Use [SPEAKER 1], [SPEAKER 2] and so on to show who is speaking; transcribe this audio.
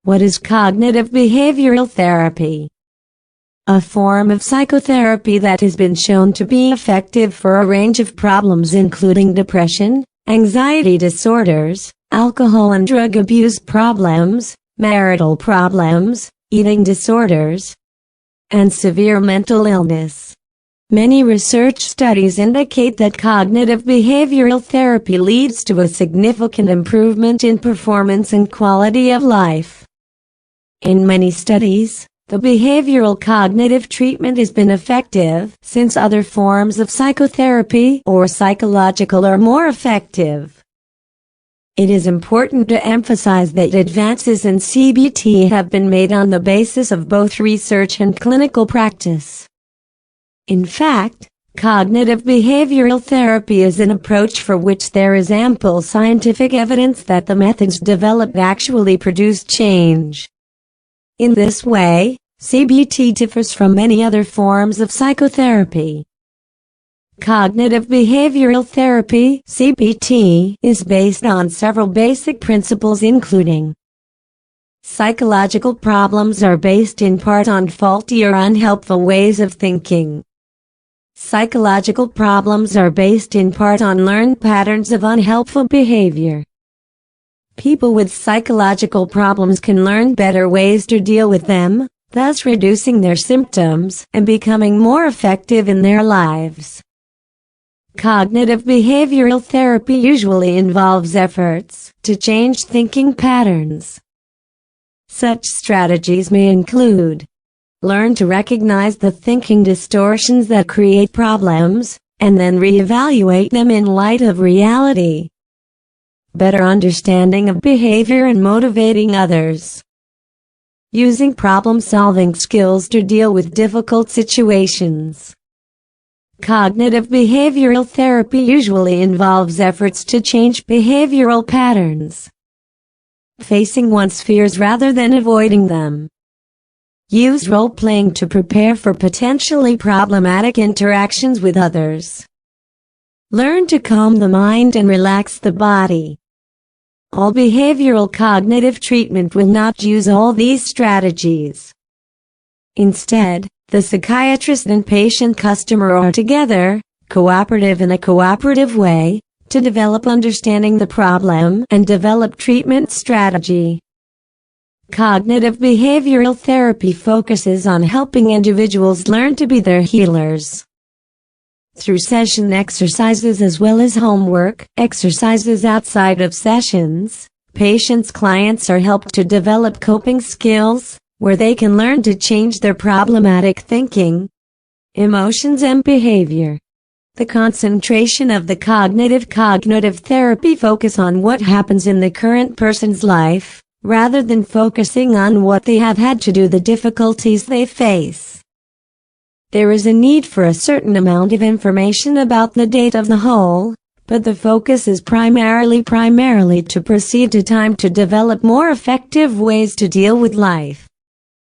[SPEAKER 1] What is cognitive behavioral therapy? A form of psychotherapy that has been shown to be effective for a range of problems including depression, anxiety disorders, alcohol and drug abuse problems, marital problems, eating disorders, and severe mental illness. Many research studies indicate that cognitive behavioral therapy leads to a significant improvement in performance and quality of life. In many studies, the behavioral cognitive treatment has been effective since other forms of psychotherapy or psychological are more effective. It is important to emphasize that advances in CBT have been made on the basis of both research and clinical practice. In fact, cognitive behavioral therapy is an approach for which there is ample scientific evidence that the methods developed actually produce change. In this way, CBT differs from many other forms of psychotherapy. Cognitive behavioral therapy (CBT) is based on several basic principles including psychological problems are based in part on faulty or unhelpful ways of thinking. Psychological problems are based in part on learned patterns of unhelpful behavior. People with psychological problems can learn better ways to deal with them, thus reducing their symptoms and becoming more effective in their lives. Cognitive behavioral therapy usually involves efforts to change thinking patterns. Such strategies may include: learn to recognize the thinking distortions that create problems, and then reevaluate them in light of reality. Better understanding of behavior and motivating others. Using problem-solving skills to deal with difficult situations. Cognitive behavioral therapy usually involves efforts to change behavioral patterns. Facing one's fears rather than avoiding them. Use role-playing to prepare for potentially problematic interactions with others. Learn to calm the mind and relax the body. All behavioral cognitive treatment will not use all these strategies. Instead, the psychiatrist and patient customer are together, cooperative in a cooperative way, to develop understanding the problem and develop treatment strategy. Cognitive behavioral therapy focuses on helping individuals learn to be their healers. Through session exercises as well as homework exercises outside of sessions, clients are helped to develop coping skills, where they can learn to change their problematic thinking, emotions and behavior. The concentration of the cognitive therapy focus on what happens in the current person's life, rather than focusing on what they have had to do, the difficulties they face. There is a need for a certain amount of information about the data of the whole, but the focus is primarily to proceed to time to develop more effective ways to deal with life.